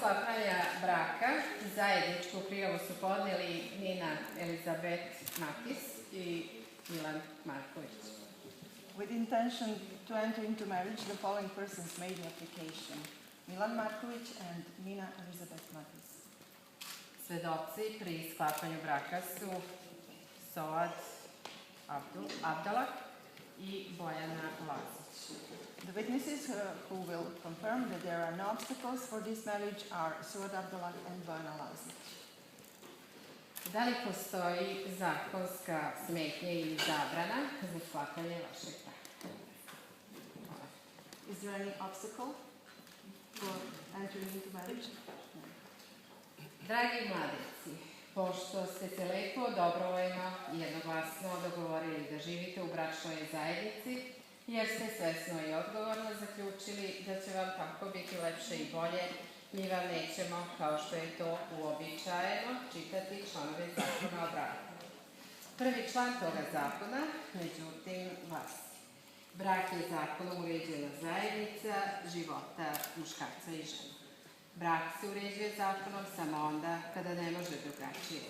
sklapanja braka zajedničku prijavu su podnijeli Nina Elizabeth Matis i Milan Marković. With intention to enter into marriage, the following persons made the application: Milan Marković and Nina Elizabeth Matis. Svedoci pri sklapanju braka su Soad Abdallah i Bojana Lazić. The witnesses who will confirm that there are no obstacles for this marriage are Soad Abdallah and Bojana Lazić. Da li postoji zakonska smetnja ili zabrana za sklapanje vašeg braka? Is there any obstacle for entering into marriage? Dragi mladinci, pošto ste se lepo, dobrovoljno i jednoglasno dogovorili da živite u bračnoj zajednici, jer ste svesno i odgovorno zaključili da će vam tako biti lepše i bolje, mi vam nećemo, kao što je to uobičajeno, čitati članove zakona o braku. Prvi član toga zakona, međutim, glasi: brak je zakonom uređena zajednica života muškarca i žene. Brak se uređuje zakonom samo onda kada ne može drugačije.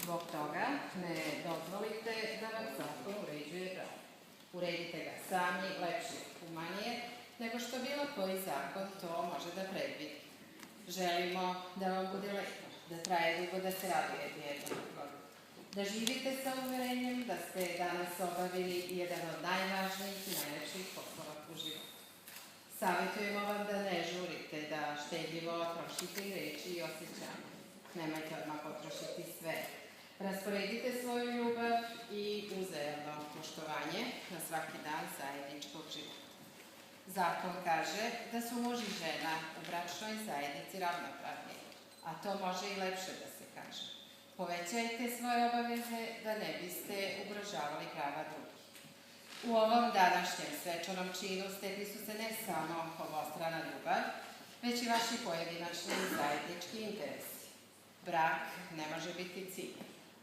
Zbog toga ne dozvolite da vam zakon uređuje brak. Uredite ga sami, lepše, humanije, nego što bilo koji zakon to može da predvidi. Želimo da vam bude lepo, da traje dugo, da se radujete jednom drugom. Da živite sa uverenjem da ste danas obavili jedan od najvažnijih i najlepših poslova u životu. Savjetujemo vam da ne žurite, da štedljivo trošite i reči i osjećanja. Nemojte odmah potrošiti sve. Rasporedite svoju ljubav i uzajamno poštovanje na svaki dan zajedničkog života. Zakon kaže da su muž i žena u bračnoj zajednici ravnopravni, a to može i lepše da se kaže. Povećajte svoje obaveze da ne biste ugrožavali prava drugih. U ovom današnjem svečanom činu stekli su se ne samo obostrana ljubav, već i vaši pojedinačni zajednički interesi. Brak ne može biti cilj.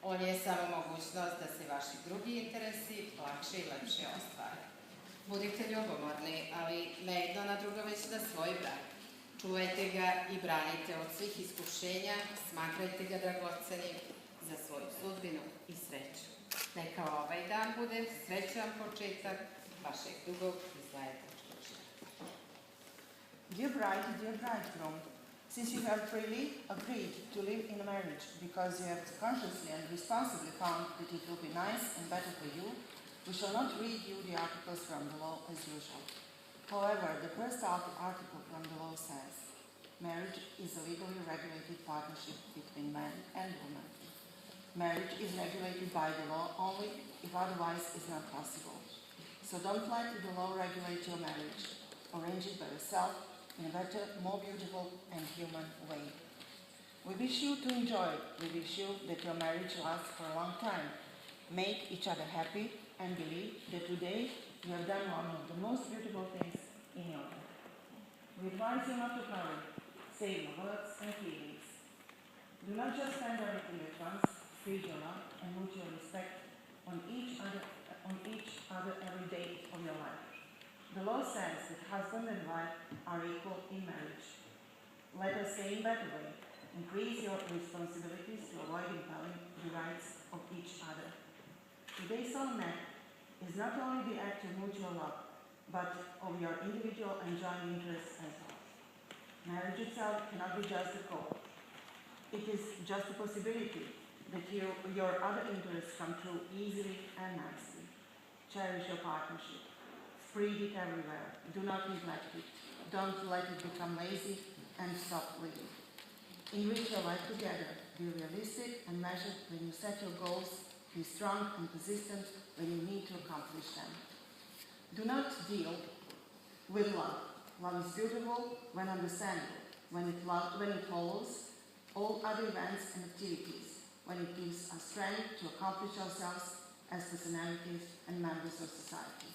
On je samo mogućnost da se vaši drugi interesi lakše i lepše ostvare. Budite ljubomorni, ali ne jedno na drugo, već na svoj brak. Čuvajte ga i branite od svih iskušenja, smatrajte ga dragocenim za svoju sudbinu i sreću. Neka ovaj dan bude srećan početak vašeg dugog i zajedničkog života. Dear bride, dear bridegroom, since you have freely agreed to live in a marriage because you have consciously and responsibly found that it will be nice and better for you, we shall not read you the articles from the law as usual. However, the first article from the law says, marriage is a legally regulated partnership between man and woman. Marriage is regulated by the law only if otherwise is not possible. So don't let the law regulate your marriage. Arrange it by yourself in a better, more beautiful and human way. We wish you to enjoy. We wish you that your marriage lasts for a long time. Make each other happy and believe that today you have done one of the most beautiful things in your life. We advise you not to hurry. Save your words and feelings. Do not just spend everything at once. Spread your love and mutual respect on each other every day of your life. The law says that husband and wife are equal in marriage. Let us say in better way, increase your responsibilities to avoid impairing the rights of each other. Today's solemn act is not only the act of mutual love, but of your individual and joint interests as well. Marriage itself cannot be just a goal. It is just a possibility that your other interests come true easily and nicely. Cherish your partnership. Spread it everywhere. Do not neglect it. Don't let it become lazy and stop living. Enrich your life together. Be realistic and measured when you set your goals. Be strong and persistent when you need to accomplish them. Do not deal with love. Love is beautiful when understandable, when it follows all other events and activities, when it gives us strength to accomplish ourselves as personalities and members of society.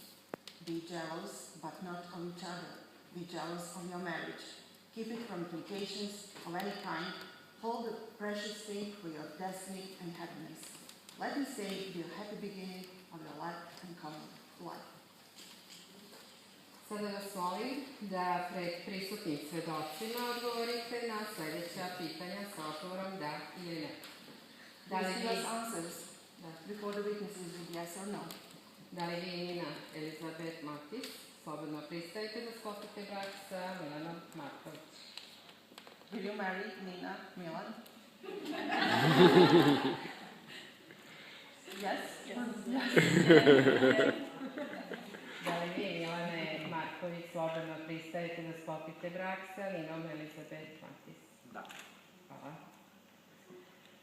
Be jealous, but not of each other. Be jealous of your marriage. Keep it from temptations of any kind. Hold the precious thing for your destiny and happiness. Let this day be a happy beginning of your life and coming life. Sada vas molim da pred prisutnim svedocima odgovorite na sljedeća pitanja sa odgovorom da ili ne. Da li Please give vi, us answers before the witnesses with yes or no. da li vi Nina Elizabeth Matis slobodno pristajete da sklopite brak sa Milanom Marković? Will you marry Nina Milan? Yes? Da li vi Milane Marković slobodno pristajete da sklopite brak sa Ninom Elizabeth Matis? Da. Hvala.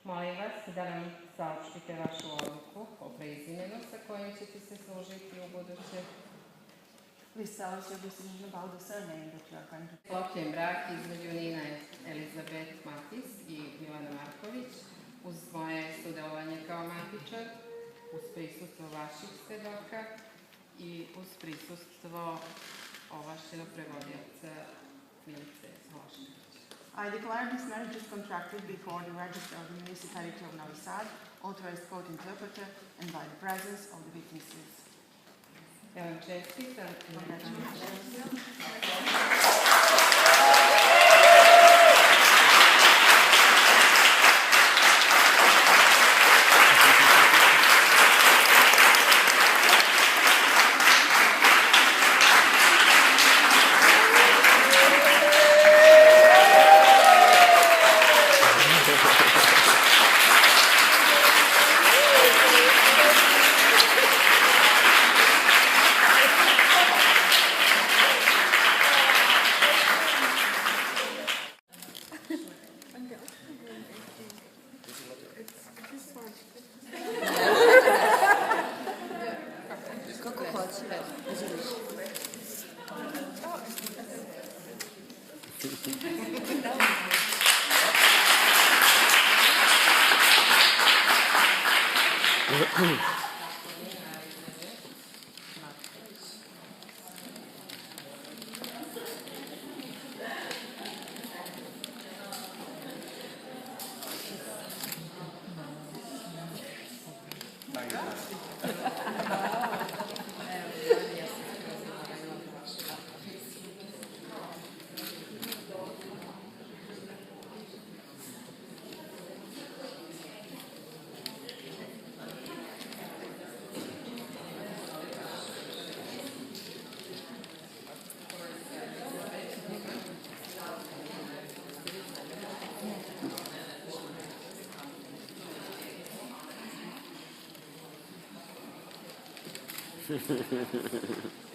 Molim vas da nam saopštite vašu odluku o prezimenu sa kojim ćete se služiti u buduće. Please tell us your decision about the surname that you are going to. Sklopljen brak između Nina Elizabeth Matis i Milana Marković uz moje sudjelovanje kao matičar, uz prisustvo vaših svedoka i uz prisustvo ovlašćenog prevodioca Milice Zlošković. I declare this marriage is contracted before the register of the municipality of Novi Sad, authorized court interpreter, and by the presence of the witnesses. Ja vam čestitam. Hehehehe